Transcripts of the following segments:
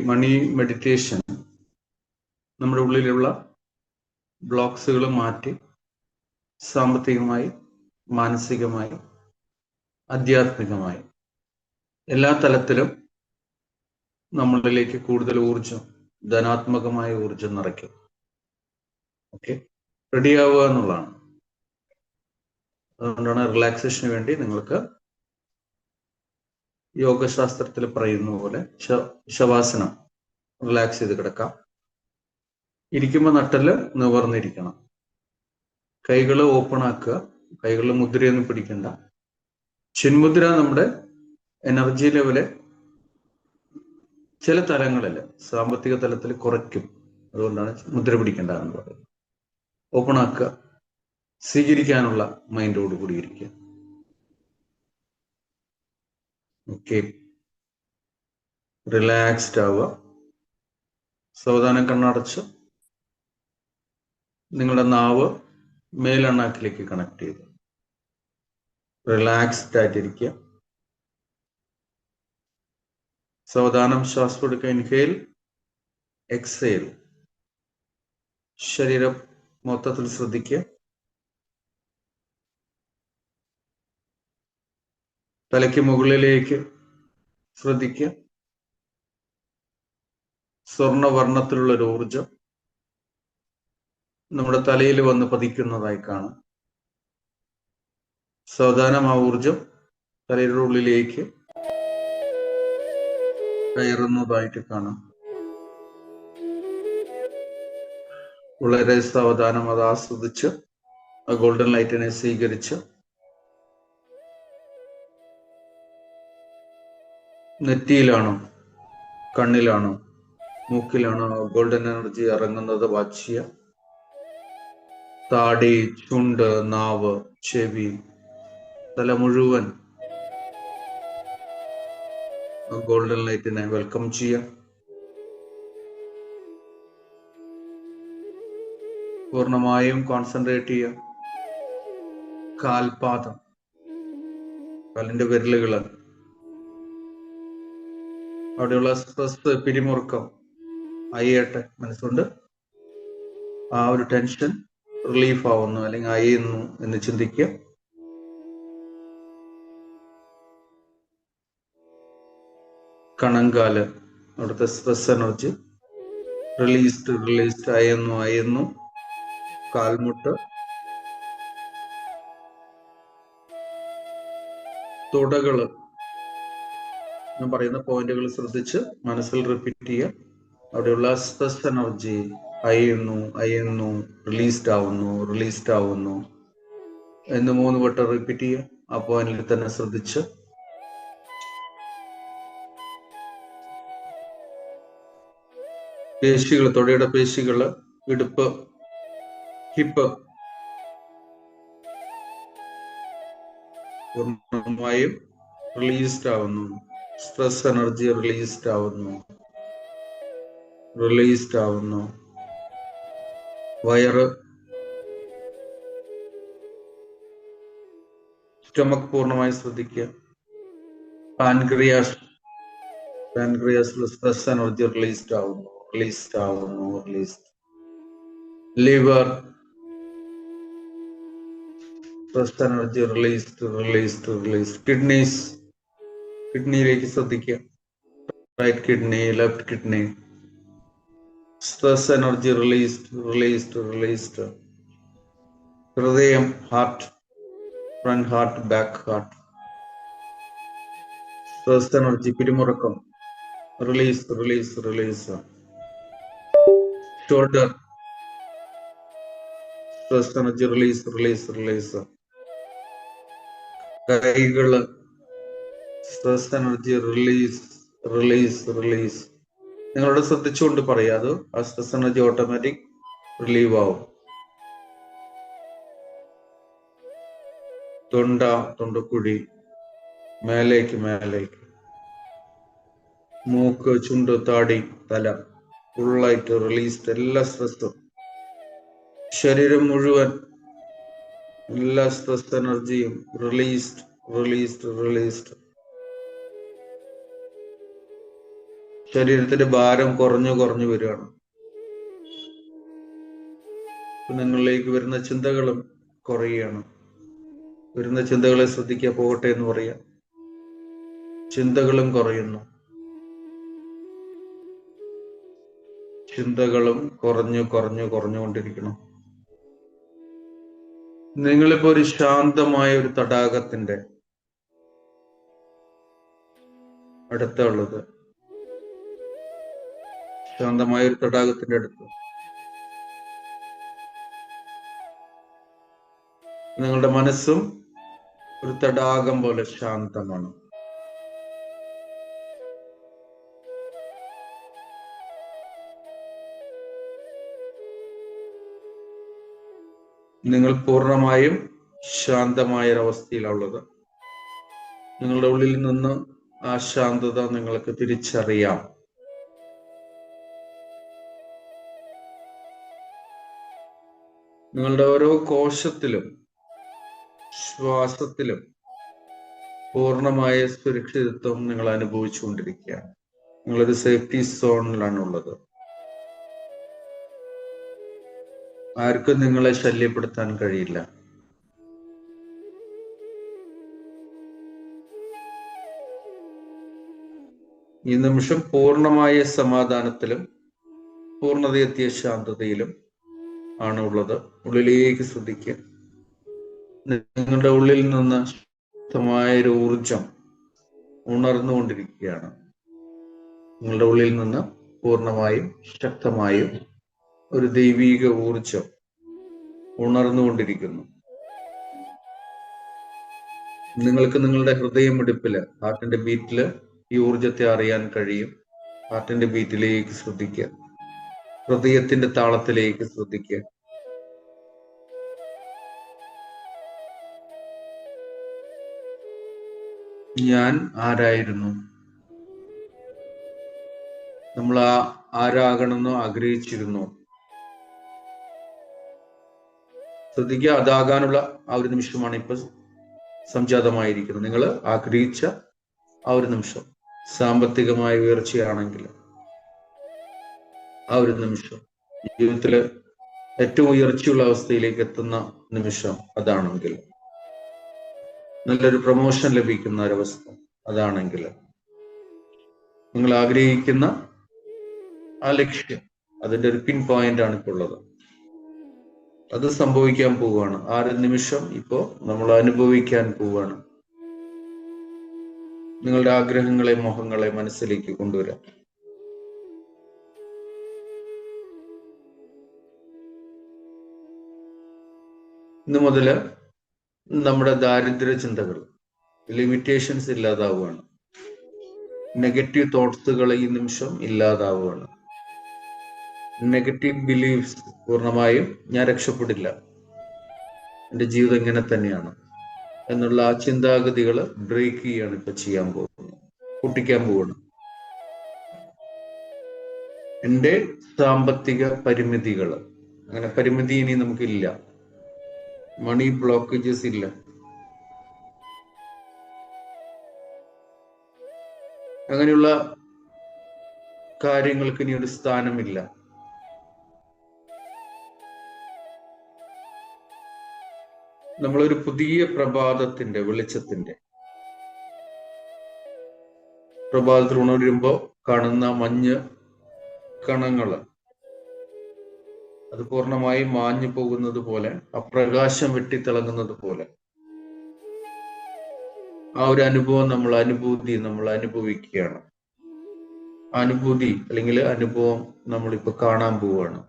മണി meditation നമ്മുടെ ഉള്ളിലുള്ള ബ്ലോക്സുകൾ മാറ്റി സാമ്പത്തികമായി, മാനസികമായി, ആധ്യാത്മികമായി എല്ലാ തലത്തിലും നമ്മളിലേക്ക് കൂടുതൽ ഊർജം, ധനാത്മകമായ ഊർജം നിറയ്ക്കും. ഓക്കെ, റെഡിയാവുക എന്നുള്ളതാണ്. അതുകൊണ്ടാണ് റിലാക്സേഷന് വേണ്ടി നിങ്ങൾക്ക് യോഗശാസ്ത്രത്തിൽ പറയുന്ന പോലെ ശവാസനം റിലാക്സ് ചെയ്ത് കിടക്കാം. ഇരിക്കുമ്പോൾ നട്ടല് നിവർന്നിരിക്കണം. കൈകൾ ഓപ്പൺ ആക്കുക. കൈകളിൽ മുദ്രയൊന്നും പിടിക്കണ്ട. ചിന്മുദ്ര നമ്മുടെ എനർജി ലെവല് ചില തലങ്ങളിൽ, സാമ്പത്തിക തലത്തിൽ കുറയ്ക്കും. അതുകൊണ്ടാണ് മുദ്ര പിടിക്കേണ്ടതെന്ന് പറയുന്നത്. ഓപ്പൺ ആക്കുക. സ്വീകരിക്കാനുള്ള മൈൻഡോട് കൂടി ഇരിക്കുക. ഓക്കെ, റിലാക്സ്ഡ് ആവുക. സാവധാനം കണ്ണടച്ച് നിങ്ങളുടെ നാവ് മേലെണ്ണാക്കിലേക്ക് കണക്ട് ചെയ്തു റിലാക്സ്ഡ് ആയിട്ടിരിക്കുക. സാവധാനം ശ്വാസം എടുക്കുക. Inhale, exhale. ശരീരം മൊത്തത്തിൽ ശ്രദ്ധിക്കുക. തലയ്ക്ക് മുകളിലേക്ക് ശ്രദ്ധിക്കുക. സ്വർണവർണ്ണത്തിലുള്ള ഒരു ഊർജം നമ്മുടെ തലയിൽ വന്ന് പതിക്കുന്നതായി കാണാം. സാവധാനം ആ ഊർജം തലയുടെ ഉള്ളിലേക്ക് കയറുന്നതായിട്ട് കാണാം. വളരെ സാവധാനം അത് ആസ്വദിച്ച് ആ ഗോൾഡൻ ലൈറ്റിനെ സ്വീകരിച്ച് നെറ്റിയിലാണോ, കണ്ണിലാണോ, മൂക്കിലാണോ ഗോൾഡൻ എനർജി ഇറങ്ങുന്നത് വാച്ച് ചെയ്യുക. താടി, ചുണ്ട്, നാവ്, ചെവി, തല മുഴുവൻ ഗോൾഡൻ ലൈറ്റിനെ വെൽക്കം ചെയ്യുക. പൂർണ്ണമായും കോൺസെൻട്രേറ്റ് ചെയ്യുക. കാൽപാദം, കാലിന്റെ വിരലുകള്, അവിടെയുള്ള സ്ട്രെസ്, പിരിമുറുക്കം അയ്യട്ടെ. മനസ്സുകൊണ്ട് ആ ഒരു ടെൻഷൻ റിലീഫ് ആവുന്നു അല്ലെങ്കിൽ അയ്യുന്നു എന്ന് ചിന്തിക്കുക. കണങ്കാല്, അവിടുത്തെ സ്ട്രെസ് എനർജി റിലീസ്ഡ് റിലീസ്ഡ് അയ്യുന്നു അയ്യുന്നു. കാൽമുട്ട്, തുടകള്, ഞാൻ പറയുന്ന പോയിന്റുകൾ ശ്രദ്ധിച്ച് മനസ്സിൽ റിപ്പീറ്റ് ചെയ്യുക. അവിടെയുള്ള സ്ട്രെസ് എനർജി അയ്യുന്നു അയ്യുന്നു, റിലീസ്ഡ് ആവുന്നു റിലീസ്ഡ് ആവുന്നു എന്ന് 3 വട്ടം റിപ്പീറ്റ് ചെയ്യുക. ആ പോയിന്റിൽ തന്നെ ശ്രദ്ധിച്ച് പേശികൾ, തൊടയുടെ പേശികള്, ഇടുപ്പ്, ഹിപ്പ് പൂർണ്ണമായും റിലീസ്ഡ് ആവുന്നു. സ്ട്രെസ് എനർജി റിലീസ്ഡ് ആവുന്നു റിലീസ്ഡ് ആവുന്നു. വയറ്, സ്റ്റൊമക് പൂർണ്ണമായി ശ്രദ്ധിക്കുക. പാൻക്രിയാസ്, പാൻക്രിയാസിൽ സ്ട്രെസ് എനർജി റിലീസ്ഡ് ആവുന്നു റിലീസ്ഡ് ആവുന്നു released. Liver, stress energy released released released. Kidneys, കിഡ്നിയിലേക്ക് ശ്രദ്ധിക്കുക. Right kidney, left kidney, stress energy released released released. ഹൃദയം, heart, front heart, back heart, stress energy, പിരിമുറുക്കം release release release. Shoulder, stress energy release release release. കൈകള്, stress energy release release release. നിങ്ങളോട് ശ്രദ്ധിച്ചുകൊണ്ട് പറയാതെ ആ stress energy automatic relieve ആവും. തൊണ്ട, തൊണ്ടക്കുഴി, മേലേക്ക് മേലേക്ക്, മൂക്ക്, ചുണ്ട്, താടി, തല ഫുള്ളായിട്ട് റിലീസ്ഡ്. എല്ലാ സ്ട്രെസ്സും, ശരീരം മുഴുവൻ എല്ലാ സ്ട്രെസ് എനർജിയും റിലീസ്ഡ് റിലീസ്ഡ് റിലീസ്ഡ്. ശരീരത്തിന്റെ ഭാരം കുറഞ്ഞു കുറഞ്ഞു വരികയാണ്. നിങ്ങളിലേക്ക് വരുന്ന ചിന്തകളും കുറയുകയാണ്. വരുന്ന ചിന്തകളെ ശ്രദ്ധിക്കുക, പോകട്ടെ എന്ന് പറയാം. ചിന്തകളും കുറയുന്നു. ചിന്തകളും കുറഞ്ഞുകൊണ്ടിരിക്കണം. നിങ്ങളിപ്പോ ഒരു ശാന്തമായ ഒരു തടാകത്തിന്റെ അടുത്തുള്ളത്, ശാന്തമായ ഒരു തടാകത്തിന്റെ അടുത്ത് നിങ്ങളുടെ മനസ്സും ഒരു തടാകം പോലെ ശാന്തമാണ്. നിങ്ങൾ പൂർണ്ണമായും ശാന്തമായ ഒരവസ്ഥയിലുള്ളത്. നിങ്ങളുടെ ഉള്ളിൽ നിന്ന് ആ ശാന്തത നിങ്ങൾക്ക് തിരിച്ചറിയാം. നിങ്ങളുടെ ഓരോ കോശത്തിലും ശ്വാസത്തിലും പൂർണ്ണമായ സുരക്ഷിതത്വം നിങ്ങൾ അനുഭവിച്ചുകൊണ്ടിരിക്കുകയാണ്. നിങ്ങളൊരു സേഫ്റ്റി സോണിലാണ് ഉള്ളത്. ആർക്കും നിങ്ങളെ ശല്യപ്പെടുത്താൻ കഴിയില്ല. ഈ നിമിഷം പൂർണ്ണമായ സമാധാനത്തിലും പൂർണ്ണതയെത്തിയ ശാന്തതയിലും ആണ് ഉള്ളത്. ഉള്ളിലേക്ക് ശ്രദ്ധിക്കുക. നിങ്ങളുടെ ഉള്ളിൽ നിന്ന് ശക്തമായൊരു ഊർജം ഉണർന്നുകൊണ്ടിരിക്കുകയാണ്. നിങ്ങളുടെ ഉള്ളിൽ നിന്ന് പൂർണ്ണമായും ശക്തമായും ഒരു ദൈവീക ഊർജം ഉണർന്നുകൊണ്ടിരിക്കുന്നു. നിങ്ങൾക്ക് നിങ്ങളുടെ ഹൃദയമിടിപ്പില്, ഹാർട്ടിന്റെ ബീറ്റില് ഈ ഊർജത്തെ അറിയാൻ കഴിയും. ഹാർട്ടിന്റെ ബീറ്റിലേക്ക് ശ്രദ്ധിക്കുക. ഹൃദയത്തിന്റെ താളത്തിലേക്ക് ശ്രദ്ധിക്കുക. ഞാൻ ആരായിരുന്നു? നമ്മൾ ആരാകണമെന്നോ ആഗ്രഹിച്ചിരുന്നു? ശ്രദ്ധിക്കുക, അതാകാനുള്ള ആ ഒരു നിമിഷമാണ് ഇപ്പൊ സംജാതമായിരിക്കുന്നത്. നിങ്ങൾ ആഗ്രഹിച്ച ആ ഒരു നിമിഷം, സാമ്പത്തികമായ ഉയർച്ചയാണെങ്കിൽ ആ ഒരു നിമിഷം, ജീവിതത്തില് ഏറ്റവും ഉയർച്ചയുള്ള അവസ്ഥയിലേക്ക് എത്തുന്ന നിമിഷം അതാണെങ്കിൽ, നല്ലൊരു പ്രൊമോഷൻ ലഭിക്കുന്ന ഒരവസ്ഥ അതാണെങ്കിൽ, നിങ്ങൾ ആഗ്രഹിക്കുന്ന ആ ലക്ഷ്യം, അതിന്റെ ഒരു പിൻ പോയിന്റ് ആണ് ഇപ്പോൾ ഉള്ളത്. അത് സംഭവിക്കാൻ പോവുകയാണ്. ആ ഒരു നിമിഷം ഇപ്പോ നമ്മൾ അനുഭവിക്കാൻ പോവുകയാണ്. നിങ്ങളുടെ ആഗ്രഹങ്ങളെ, മോഹങ്ങളെ മനസ്സിലേക്ക് കൊണ്ടുവരാം. ഇന്ന് മുതല് നമ്മുടെ ദാരിദ്ര്യ ചിന്തകൾ, ലിമിറ്റേഷൻസ് ഇല്ലാതാവുകയാണ്. നെഗറ്റീവ് തോട്ട്സുകൾ ഈ നിമിഷം ഇല്ലാതാവുകയാണ്. നെഗറ്റീവ് ബിലീഫ്സ് പൂർണ്ണമായും ഞാൻ രക്ഷപ്പെടില്ല, എൻ്റെ ജീവിതം ഇങ്ങനെ തന്നെയാണ് എന്നുള്ള ആ ചിന്താഗതികൾ ബ്രേക്ക് ചെയ്യാണ് ഇപ്പൊ ചെയ്യാൻ പോകുന്നത്, പൊട്ടിക്കാൻ പോവാണ്. എൻ്റെ സാമ്പത്തിക പരിമിതികൾ, അങ്ങനെ പരിമിതി ഇനി നമുക്കില്ല. മണി ബ്ലോക്കേജസ് ഇല്ല. അങ്ങനെയുള്ള കാര്യങ്ങൾക്ക് ഇനി ഒരു സ്ഥാനമില്ല. നമ്മളൊരു പുതിയ പ്രഭാതത്തിന്റെ വെളിച്ചത്തിന്റെ പ്രഭാതത്തിൽ ഉണരുമ്പോ കാണുന്ന മഞ്ഞ് കണങ്ങള് അത് പൂർണ്ണമായി മാഞ്ഞു പോകുന്നത് പോലെ, അപ്രകാശം വെട്ടിത്തിളങ്ങുന്നത് പോലെ ആ ഒരു അനുഭവം നമ്മൾ അനുഭവിക്കുകയാണ്. അനുഭൂതി അല്ലെങ്കിൽ അനുഭവം നമ്മളിപ്പോ കാണാൻ പോവുകയാണ്.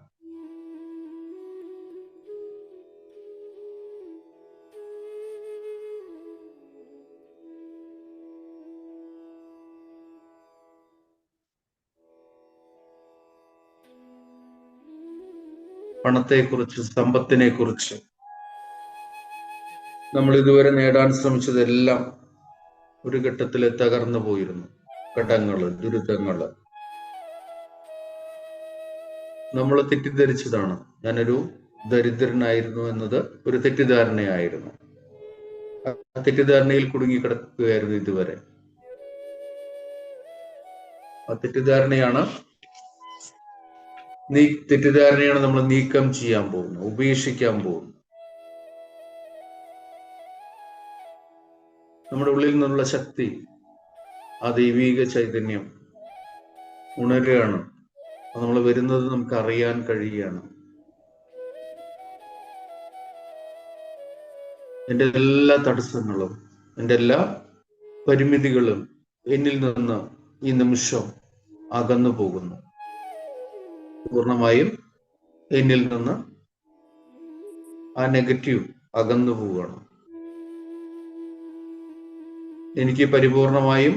പണത്തെക്കുറിച്ച്, സമ്പത്തിനെ കുറിച്ച്, നമ്മൾ ഇതുവരെ നേടാൻ ശ്രമിച്ചതെല്ലാം ഒരു ഘട്ടത്തിൽ തകർന്നു പോയിരുന്നു. കടങ്ങള്, ദുരിതങ്ങള്, നമ്മൾ തെറ്റിദ്ധരിച്ചതാണ്. ഞാനൊരു ദരിദ്രനായിരുന്നു എന്നത് ഒരു തെറ്റിദ്ധാരണയായിരുന്നു. ആ തെറ്റിദ്ധാരണയിൽ കുടുങ്ങിക്കിടക്കുകയായിരുന്നു ഇതുവരെ. ആ തെറ്റിദ്ധാരണയാണ് നമ്മൾ നീക്കം ചെയ്യാൻ പോകുന്നത്, ഉപേക്ഷിക്കാൻ പോകുന്നത്. നമ്മുടെ ഉള്ളിൽ നിന്നുള്ള ശക്തി, ആ ദൈവീക ചൈതന്യം ഉണരുകയാണ്. നമ്മൾ വരുന്നത് നമുക്ക് അറിയാൻ കഴിയുകയാണ്. എൻ്റെ എല്ലാ തടസ്സങ്ങളും, എൻ്റെ എല്ലാ പരിമിതികളും എന്നിൽ നിന്ന് ഈ നിമിഷം അകന്നു പോകുന്നു. പൂർണ്ണമായും എന്നിൽ നിന്ന് ആ നെഗറ്റീവ് അകന്നു പോവുകയാണ്. എനിക്ക് പരിപൂർണമായും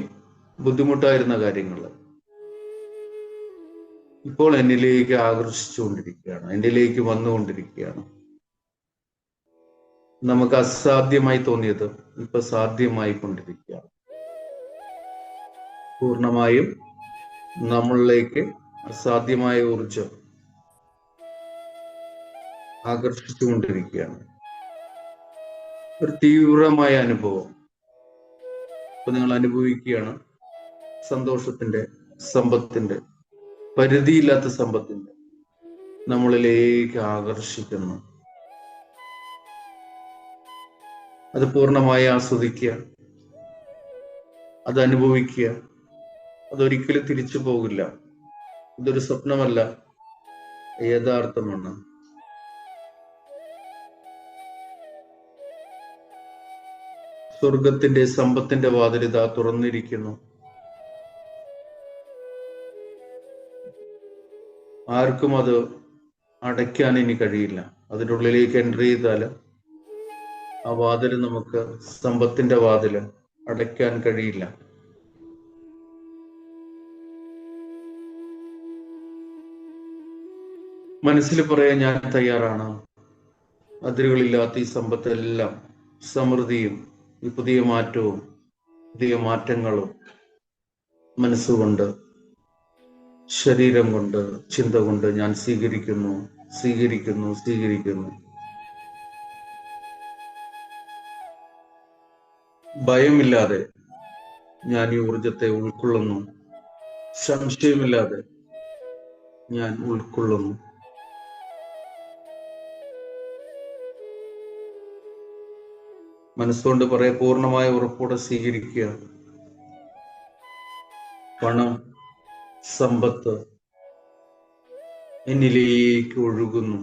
ബുദ്ധിമുട്ടായിരുന്ന കാര്യങ്ങൾ ഇപ്പോൾ എന്നിലേക്ക് ആകർഷിച്ചുകൊണ്ടിരിക്കുകയാണ്, എന്നിലേക്ക് വന്നുകൊണ്ടിരിക്കുകയാണ്. നമുക്ക് അസാധ്യമായി തോന്നിയത് ഇപ്പൊ സാധ്യമായി കൊണ്ടിരിക്കുകയാണ്. പൂർണ്ണമായും നമ്മളിലേക്ക് അസാധ്യമായ ഊർജം ആകർഷിച്ചുകൊണ്ടിരിക്കുകയാണ്. ഒരു തീവ്രമായ അനുഭവം ഇപ്പൊ നിങ്ങൾ അനുഭവിക്കുകയാണ്. സന്തോഷത്തിന്റെ, സമ്പത്തിന്റെ, പരിധിയില്ലാത്ത സമ്പത്തിന്റെ നമ്മളിലേക്ക് ആകർഷിക്കുന്നു. അത് പൂർണ്ണമായി ആസ്വദിക്കുക, അത് അനുഭവിക്കുക. അതൊരിക്കലും തിരിച്ചു പോകില്ല. ഇതൊരു സ്വപ്നമല്ല, യഥാർത്ഥമാണ്. സ്വർഗത്തിന്റെ സമ്പത്തിന്റെ വാതിലിത തുറന്നിരിക്കുന്നു. ആർക്കും അത് അടയ്ക്കാൻ ഇനി കഴിയില്ല. അതിൻ്റെ ഉള്ളിലേക്ക് എൻട്രി ചെയ്താൽ ആ വാതില്, നമുക്ക് സമ്പത്തിന്റെ വാതില് അടയ്ക്കാൻ കഴിയില്ല. മനസ്സിൽ പറയാൻ ഞാൻ തയ്യാറാണ്. അതിരുകളില്ലാത്ത ഈ സമ്പത്തെല്ലാം, സമൃദ്ധിയും ഈ പുതിയ മാറ്റവും പുതിയ മാറ്റങ്ങളും മനസ്സുകൊണ്ട്, ശരീരം കൊണ്ട്, ചിന്ത കൊണ്ട് ഞാൻ സ്വീകരിക്കുന്നു, സ്വീകരിക്കുന്നു, സ്വീകരിക്കുന്നു. ഭയമില്ലാതെ ഞാൻ ഈ ഊർജത്തെ ഉൾക്കൊള്ളുന്നു. സംശയമില്ലാതെ ഞാൻ ഉൾക്കൊള്ളുന്നു. മനസ്സുകൊണ്ട് പറയാ, പൂർണ്ണമായ ഉറപ്പോടെ സ്വീകരിക്കുക. പണം, സമ്പത്ത് എന്നിലേക്ക് ഒഴുകുന്നു.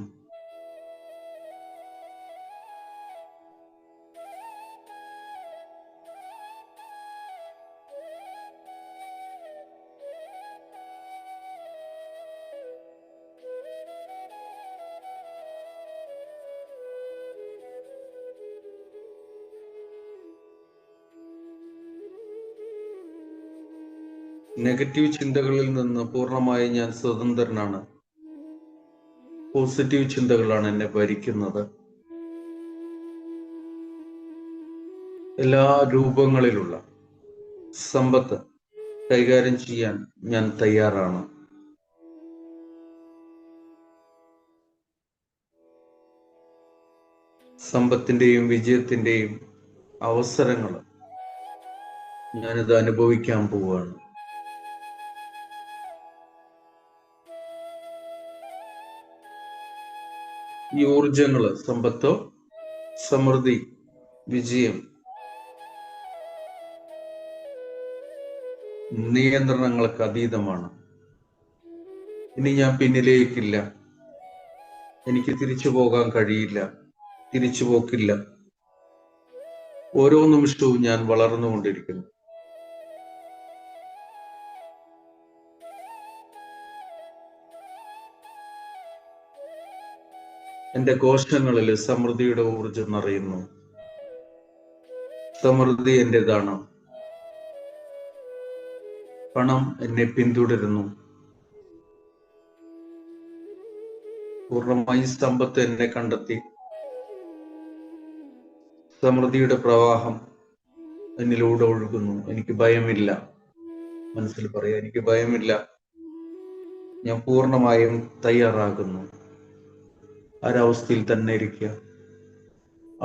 നെഗറ്റീവ് ചിന്തകളിൽ നിന്ന് പൂർണ്ണമായി ഞാൻ സ്വതന്ത്രനാണ്. പോസിറ്റീവ് ചിന്തകളാണ് എന്നെ ഭരിക്കുന്നത്. എല്ലാ രൂപങ്ങളിലുള്ള സമ്പത്ത് കൈകാര്യം ചെയ്യാൻ ഞാൻ തയ്യാറാണ്. സമ്പത്തിന്റെയും വിജയത്തിന്റെയും അവസരങ്ങൾ ഞാനിത് അനുഭവിക്കാൻ പോവുകയാണ്. ഈ ഊർജങ്ങള്, സമ്പത്തോ, സമൃദ്ധി, വിജയം, നിയന്ത്രണങ്ങൾക്ക് അതീതമാണ്. ഇനി ഞാൻ പിന്നിലേക്കില്ല. എനിക്ക് തിരിച്ചു പോകാൻ കഴിയില്ല, തിരിച്ചു പോക്കില്ല. ഓരോ നിമിഷവും ഞാൻ വളർന്നുകൊണ്ടിരിക്കുന്നു. എന്റെ കോശങ്ങളിൽ സമൃദ്ധിയുടെ ഊർജം നിറയുന്നു. സമൃദ്ധി എന്റേതാണ്. പണം എന്നെ പിന്തുടരുന്നു. പൂർണ്ണമായി സമ്പത്ത് എന്നെ കണ്ടെത്തി. സമൃദ്ധിയുടെ പ്രവാഹം എന്നിലൂടെ ഒഴുകുന്നു. എനിക്ക് ഭയമില്ല. മനസ്സിൽ പറയാ, എനിക്ക് ഭയമില്ല. ഞാൻ പൂർണ്ണമായും തയ്യാറാകുന്നു. ഒരവസ്ഥയിൽ തന്നെ ഇരിക്കുക,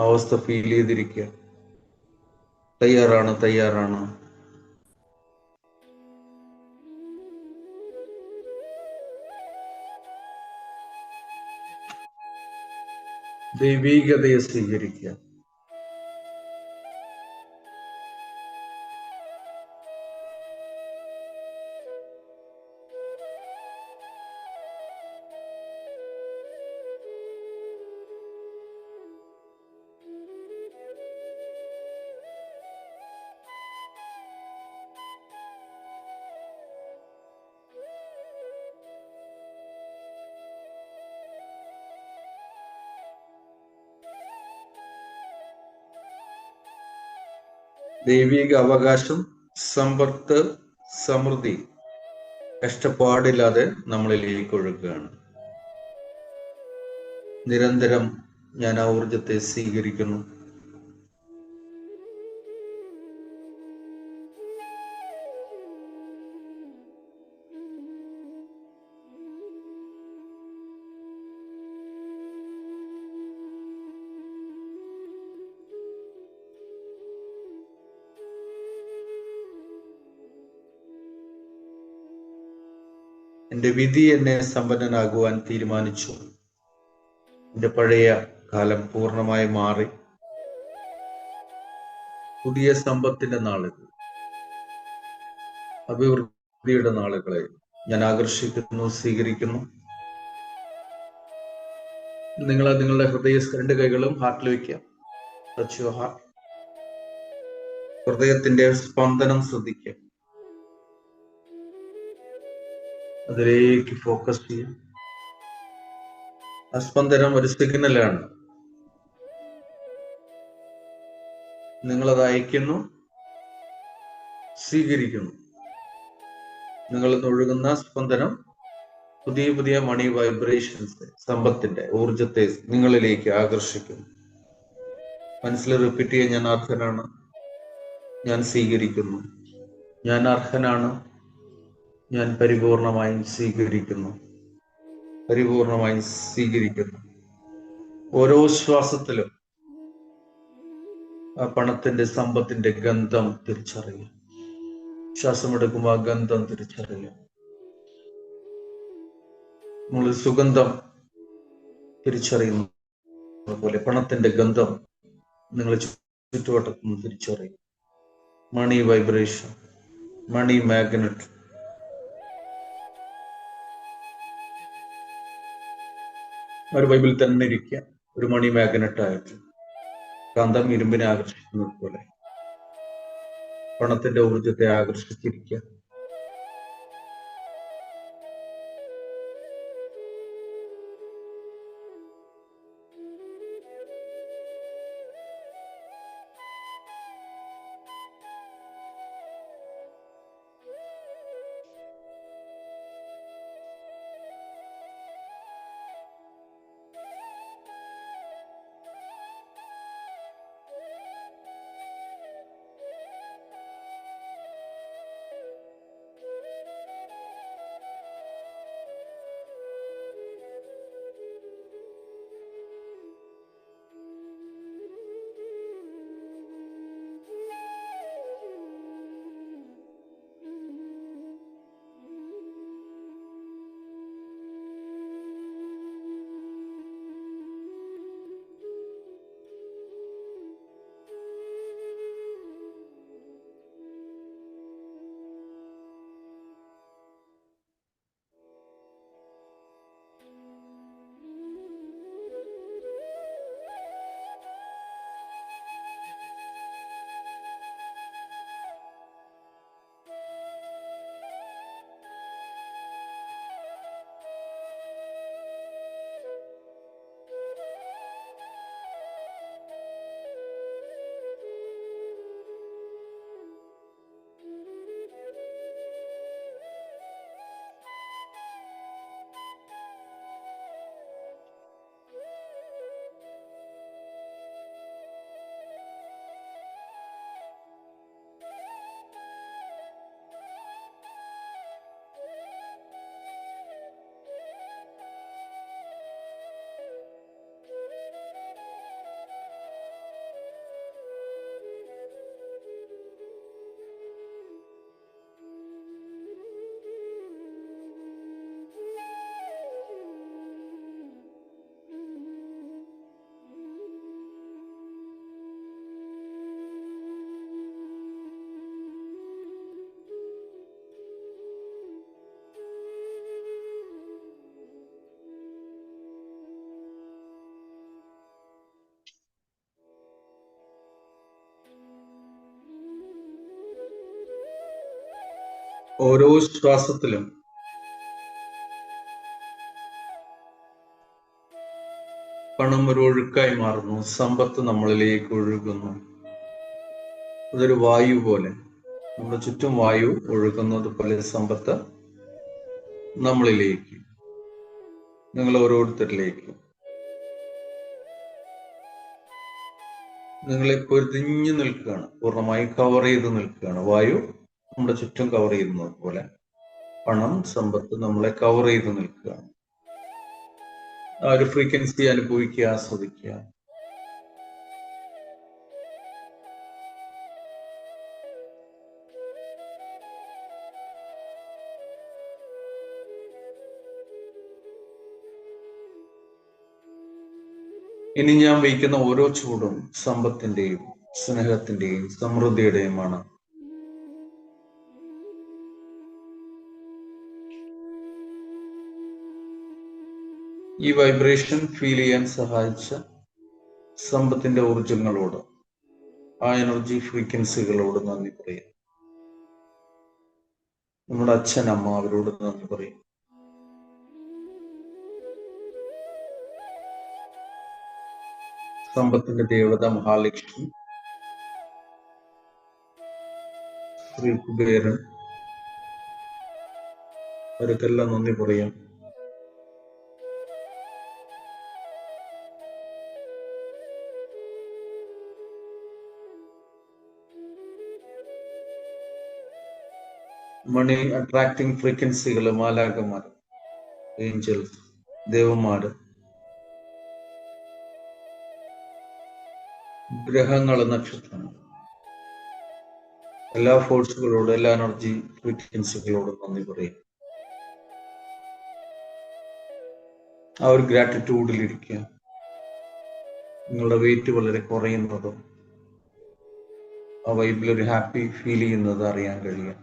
അവസ്ഥ ഫീൽ ചെയ്തിരിക്കുക. തയ്യാറാണ്, തയ്യാറാണ്. ദൈവീകതയെ സ്വീകരിക്കുക. ദൈവിക അവകാശം, സമ്പത്ത്, സമൃദ്ധി കഷ്ടപ്പാടില്ലാതെ നമ്മളിലേക്ക് ഒഴുകുകയാണ്. നിരന്തരം ഞാൻ ആ ഊർജത്തെ സ്വീകരിക്കുന്നു. എന്റെ വിധി എന്നെ സമ്പന്നനാകുവാൻ തീരുമാനിച്ചു. എന്റെ പഴയ കാലം പൂർണ്ണമായി മാറി. പുതിയ സമ്പത്തിന്റെ നാളുകൾ, അഭിവൃദ്ധിയുടെ നാളുകളെ ഞാൻ ആകർഷിക്കുന്നു, സ്വീകരിക്കുന്നു. നിങ്ങൾ നിങ്ങളുടെ ഹൃദയ 2 കൈകളും ഹാർട്ടിൽ വയ്ക്കുക. Touch your heart. ഹൃദയത്തിന്റെ സ്പന്ദനം ശ്രദ്ധിക്കുക. അതിലേക്ക് ഫോക്കസ് ചെയ്യും. ആ സ്പന്ദനം ഒരു സിഗ്നലാണ്. നിങ്ങളത് അയക്കുന്നു, സ്വീകരിക്കുന്നു. നിങ്ങളിൽ നിന്ന് ഒഴുകുന്ന സ്പന്ദനം പുതിയ പുതിയ മണി വൈബ്രേഷൻസ്, സമ്പത്തിന്റെ ഊർജത്തെ നിങ്ങളിലേക്ക് ആകർഷിക്കുന്നു. മനസ്സിൽ റിപ്പീറ്റ് ചെയ്യാൻ, ഞാൻ അർഹനാണ്, ഞാൻ സ്വീകരിക്കുന്നു, ഞാൻ അർഹനാണ്, ഞാൻ പരിപൂർണമായും സ്വീകരിക്കുന്നു, പരിപൂർണമായും സ്വീകരിക്കുന്നു. ഓരോ ശ്വാസത്തിലും ആ പണത്തിന്റെ, സമ്പത്തിന്റെ ഗന്ധം തിരിച്ചറിയുക. ശ്വാസമെടുക്കുമ്പോൾ ആ ഗന്ധം തിരിച്ചറിയുക. നമ്മൾ സുഗന്ധം തിരിച്ചറിയുന്ന പോലെ പണത്തിന്റെ ഗന്ധം നിങ്ങൾ ചുറ്റുവട്ടത്തു നിന്ന് തിരിച്ചറിയും. മണി വൈബ്രേഷൻ, മണി മാഗ്നറ്റ്. ഒരു ബൈബിളിൽ തന്നെ ഇരിക്കുക. ഒരു മണി മാഗ്നറ്റ് ആയിട്ട് കാന്തം ഇരുമ്പിനെ ആകർഷിക്കുന്നത് പോലെ പണത്തിന്റെ ഊർജത്തെ ആകർഷിച്ചിരിക്കുക. ഓരോ ശ്വാസത്തിലും പണം ഒരു ഒഴുക്കായി മാറുന്നു, സമ്പത്ത് നമ്മളിലേക്ക് ഒഴുകുന്നു. അതൊരു വായു പോലെ, നമ്മുടെ ചുറ്റും വായു ഒഴുകുന്നത് പോലെ സമ്പത്ത് നമ്മളിലേക്ക്, നിങ്ങൾ ഓരോരുത്തരിലേക്ക്. നിങ്ങളെ പൊതിഞ്ഞു നിൽക്കുകയാണ്, പൂർണ്ണമായി കവർ ചെയ്ത് നിൽക്കുകയാണ്. വായു നമ്മുടെ ചുറ്റും കവർ ചെയ്യുന്നത് പോലെ പണം, സമ്പത്ത് നമ്മളെ കവർ ചെയ്ത് നിൽക്കുകയാണ്. ആ ഒരു ഫ്രീക്വൻസി അനുഭവിക്കുക, ആസ്വദിക്കുക. ഇനി ഞാൻ വയ്ക്കുന്ന ഓരോ ചൂടും സമ്പത്തിന്റെയും സ്നേഹത്തിന്റെയും സമൃദ്ധിയുടെയുമാണ്. ഈ വൈബ്രേഷൻ ഫീൽ ചെയ്യാൻ സഹായിച്ച സമ്പത്തിന്റെ ഊർജങ്ങളോട്, ആ എനർജി ഫ്രീക്വൻസികളോട് നന്ദി പറയും. നമ്മുടെ അച്ഛൻ, അമ്മ, അവരോട് നന്ദി പറയും. സമ്പത്തിന്റെ ദേവത മഹാലക്ഷ്മി, ശ്രീ കുബേരൻ, അവർക്കെല്ലാം നന്ദി പറയാം. മണി അട്രാക്ടിങ് ഫ്രീക്വൻസികള്, മാലാഖമാർ, ഏഞ്ചൽസ്, ദേവന്മാര്, ഗ്രഹങ്ങള്, നക്ഷത്രങ്ങൾ, എല്ലാ ഫോഴ്സുകളോടും, എല്ലാ എനർജി ഫ്രീക്വൻസികളോടും നന്ദി പറയും. ആ ഒരു ഗ്രാറ്റിറ്റ്യൂഡിലിരിക്കുക. നിങ്ങളുടെ വെയിറ്റ് വളരെ കുറയുന്നതും ആ വൈബിൽ ഒരു ഹാപ്പി ഫീൽ ചെയ്യുന്നത് അറിയാൻ കഴിയുക.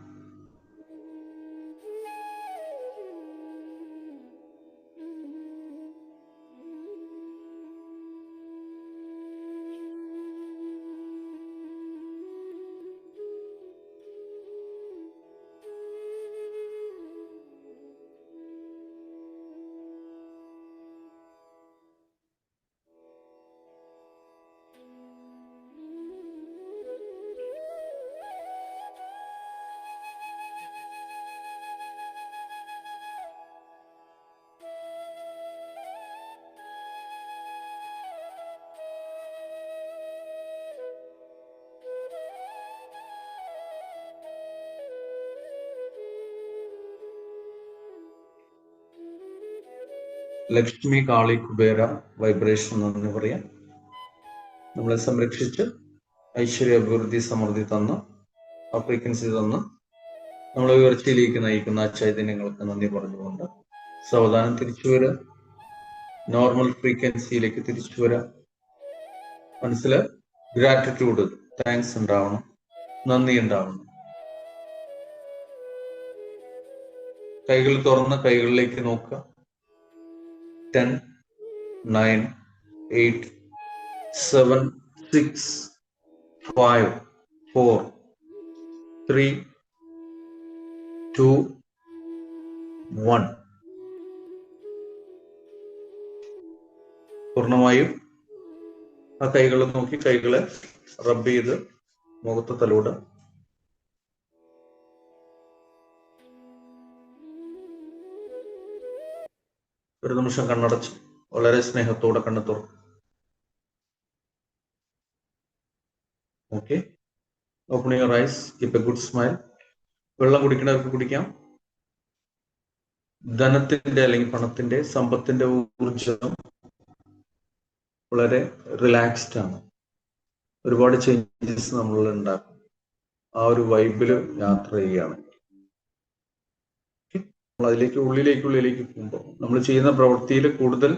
ലക്ഷ്മി, കാളി, കുബേര വൈബ്രേഷൻ എന്ന് പറയാം. നമ്മളെ സംരക്ഷിച്ച് ഐശ്വര്യ, അഭിവൃദ്ധി, സമൃദ്ധി തന്ന്, ആ ഫ്രീക്വൻസി തന്ന് നമ്മളെ ഉയർച്ചയിലേക്ക് നയിക്കുന്ന ആ ചൈതന്യങ്ങൾക്ക് നന്ദി പറഞ്ഞുകൊണ്ട് സാവധാനം തിരിച്ചു വരാം. നോർമൽ ഫ്രീക്വൻസിയിലേക്ക് തിരിച്ചു വരാം. മനസ്സിൽ ഗ്രാറ്റിറ്റ്യൂഡ്, താങ്ക്സ് ഉണ്ടാവണം, നന്ദി ഉണ്ടാവണം. കൈകൾ തുറന്ന് കൈകളിലേക്ക് നോക്കുക. 10, 9, 8, 7, 6, 5, 4, 3, 2, 1. പൂർണ്ണമായും ആ കൈകൾ നോക്കി കൈകളെ റബ്ബ് ചെയ്ത് മുഖത്ത് തലോട്. ഒരു നിമിഷം കണ്ണടച്ച് വളരെ സ്നേഹത്തോടെ കണ്ണു തുറക്കും. Okay, open your eyes, keep A good smile. വെള്ളം കുടിക്കണവർക്ക് കുടിക്കാം. ധനത്തിന്റെ അല്ലെങ്കിൽ പണത്തിന്റെ, സമ്പത്തിന്റെ ഊർജം വളരെ റിലാക്സ്ഡ് ആണ്. ഒരുപാട് ചേഞ്ചസ് നമ്മൾ ഉണ്ടാക്കും. ആ ഒരു വൈബില് യാത്ര ചെയ്യുകയാണ്. നമ്മൾ അതിലേക്ക് ഉള്ളിലേക്ക് പോകുമ്പോൾ നമ്മൾ ചെയ്യുന്ന പ്രവൃത്തിയിൽ കൂടുതൽ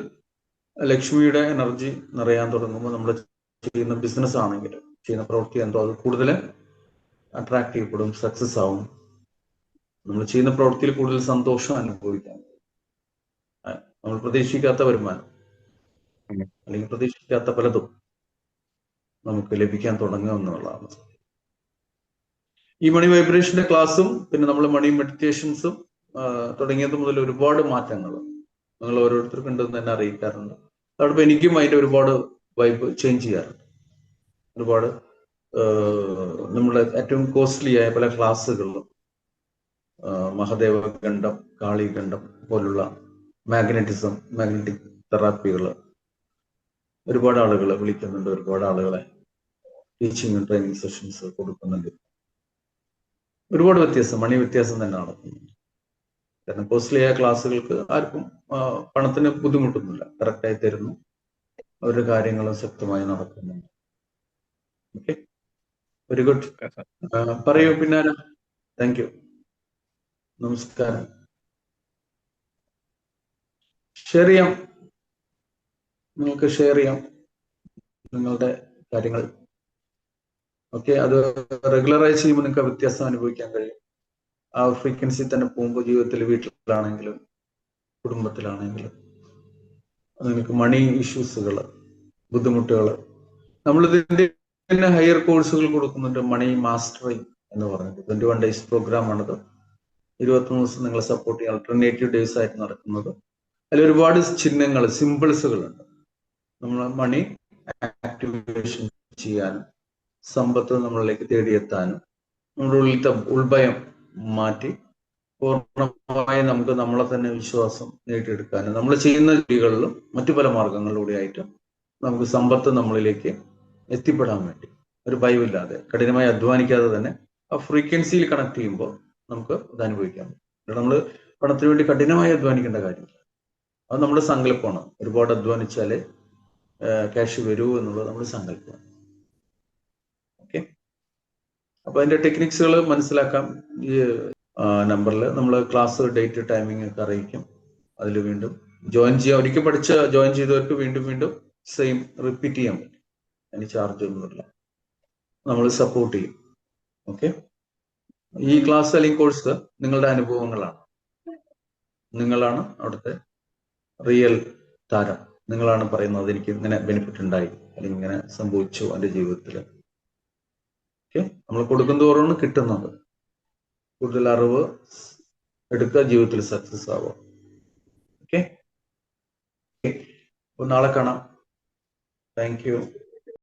ലക്ഷ്മിയുടെ എനർജി നിറയാൻ തുടങ്ങുമ്പോൾ, നമ്മൾ ചെയ്യുന്ന ബിസിനസ് ആണെങ്കിലും ചെയ്യുന്ന പ്രവൃത്തി എന്തോ അത് കൂടുതൽ അട്രാക്ട് ചെയ്യപ്പെടും, സക്സസ് ആവും. നമ്മൾ ചെയ്യുന്ന പ്രവൃത്തിയിൽ കൂടുതൽ സന്തോഷം അനുഭവിക്കാം. നമ്മൾ പ്രതീക്ഷിക്കാത്ത വരുമാനം അല്ലെങ്കിൽ പ്രതീക്ഷിക്കാത്ത പലതും നമുക്ക് ലഭിക്കാൻ തുടങ്ങുക എന്നുള്ളതാണ്. ഈ മണി വൈബ്രേഷന്റെ ക്ലാസ്സും പിന്നെ നമ്മൾ മണി മെഡിറ്റേഷൻസും തുടങ്ങിയത് മുതൽ ഒരുപാട് മാറ്റങ്ങൾ നിങ്ങൾ ഓരോരുത്തർക്കും ഉണ്ടെന്ന് തന്നെ അറിയിക്കാറുണ്ട്. അതോടൊപ്പം എനിക്കും അതിന്റെ ഒരുപാട് വൈബ് ചേഞ്ച് ചെയ്യാറുണ്ട്. ഒരുപാട് നമ്മുടെ ഏറ്റവും കോസ്റ്റ്ലി ആയ പല ക്ലാസ്സുകളിലും മഹദേവ ഗണ്ഡം, കാളി ഗണ്ഡം പോലുള്ള മാഗ്നറ്റിസം, മാഗ്നറ്റിക് തെറാപ്പികൾ ഒരുപാട് ആളുകൾ വിളിക്കുന്നുണ്ട്, ഒരുപാട് ആളുകളെ ടീച്ചിങ് ട്രെയിനിങ് സെഷൻസ് കൊടുക്കുന്നുണ്ട്. ഒരുപാട് വ്യത്യാസം, മണി വ്യത്യാസം തന്നെ നടക്കുന്നുണ്ട്. കാരണം കോസ്റ്റ്ലി ആയ ക്ലാസ്സുകൾക്ക് ആർക്കും പണത്തിന് ബുദ്ധിമുട്ടൊന്നുമില്ല, കറക്റ്റായി തരുന്നു, അവരുടെ കാര്യങ്ങളും ശക്തമായി നടക്കുന്നുണ്ട്. Okay, very good. പറയൂ പിന്നാര. താങ്ക് യു, നമസ്കാരം. ഷെയർ ചെയ്യാം, നിങ്ങൾക്ക് ഷെയർ ചെയ്യാം നിങ്ങളുടെ കാര്യങ്ങൾ. ഓക്കെ, അത് റെഗുലറായി ചെയ്യുമ്പോൾ നിങ്ങൾക്ക് വ്യത്യാസം അനുഭവിക്കാൻ കഴിയും. ആ ഫ്രീക്വൻസി തന്നെ പോകുമ്പോൾ ജീവിതത്തിൽ, വീട്ടിലാണെങ്കിലും കുടുംബത്തിലാണെങ്കിലും നിങ്ങൾക്ക് മണി ഇഷ്യൂസുകൾ, ബുദ്ധിമുട്ടുകൾ, നമ്മളിതിന്റെ തന്നെ ഹയർ കോഴ്സുകൾ കൊടുക്കുന്നുണ്ട്. മണി മാസ്റ്ററിങ് എന്ന് പറഞ്ഞിട്ട് 21 days പ്രോഗ്രാമാണത്. 21 ദിവസം നിങ്ങളെ സപ്പോർട്ട് ചെയ്യാൻ ആൾട്ടർനേറ്റീവ് ഡേയ്സ് ആയിട്ട് നടക്കുന്നത്. അതിൽ ഒരുപാട് ചിഹ്നങ്ങൾ, സിമ്പിൾസുകളുണ്ട്. നമ്മൾ മണി ആക്ടിവേഷൻ ചെയ്യാനും സമ്പത്ത് നമ്മളിലേക്ക് തേടിയെത്താനും നമ്മുടെ ഉള്ളിലത്തെ ഉൾഭയം മാറ്റി പൂർണ്ണമായി നമുക്ക് നമ്മളെ തന്നെ വിശ്വാസം നേടിയെടുക്കാനും നമ്മൾ ചെയ്യുന്ന രീതികളിലും മറ്റു പല മാർഗങ്ങളിലൂടെ ആയിട്ട് നമുക്ക് സമ്പത്ത് നമ്മളിലേക്ക് എത്തിപ്പെടാൻ വേണ്ടി ഒരു ഭയമില്ലാതെ കഠിനമായി അധ്വാനിക്കാതെ തന്നെ ആ ഫ്രീക്വൻസിയിൽ കണക്ട് ചെയ്യുമ്പോൾ നമുക്ക് ഇത് അനുഭവിക്കാൻ പറ്റും. നമ്മൾ പണത്തിന് വേണ്ടി കഠിനമായി അധ്വാനിക്കേണ്ട കാര്യമില്ല. അത് നമ്മുടെ സങ്കല്പമാണ്. ഒരുപാട് അധ്വാനിച്ചാലേ ക്യാഷ് വരൂ എന്നുള്ളത് നമ്മുടെ സങ്കല്പമാണ്. ഓക്കെ, അപ്പൊ അതിന്റെ ടെക്നിക്സുകൾ മനസ്സിലാക്കാം. ഈ നമ്പറിൽ നമ്മൾ ക്ലാസ് ഡേറ്റ് ടൈമിംഗ് ഒക്കെ അറിയിക്കും. അതിൽ വീണ്ടും ജോയിൻ ചെയ്യാം. ഒരിക്കൽ പഠിച്ച് ജോയിൻ ചെയ്തവർക്ക് വീണ്ടും വീണ്ടും സെയിം റിപ്പീറ്റ് ചെയ്യാൻ പറ്റും. അതിന് ചാർജ് ഒന്നുമില്ല, നമ്മൾ സപ്പോർട്ട് ചെയ്യും. ഓക്കെ, ഈ ക്ലാസ് അല്ലെങ്കിൽ കോഴ്സ് നിങ്ങളുടെ അനുഭവങ്ങളാണ്. നിങ്ങളാണ് അവിടുത്തെ റിയൽ താരം. നിങ്ങളാണ് പറയുന്നത് എനിക്ക് ഇങ്ങനെ ബെനിഫിറ്റ് ഉണ്ടായി അല്ലെങ്കിൽ ഇങ്ങനെ സംഭവിച്ചു എൻ്റെ ജീവിതത്തിൽ. ഓക്കെ, നമ്മൾ കൊടുക്കും തോറും കിട്ടുന്നത്. കൂടുതൽ അറിവ് എടുക്കുക, ജീവിതത്തിൽ സക്സസ് ആവുക. ഓക്കെ, നാളെ കാണാം. Thank you.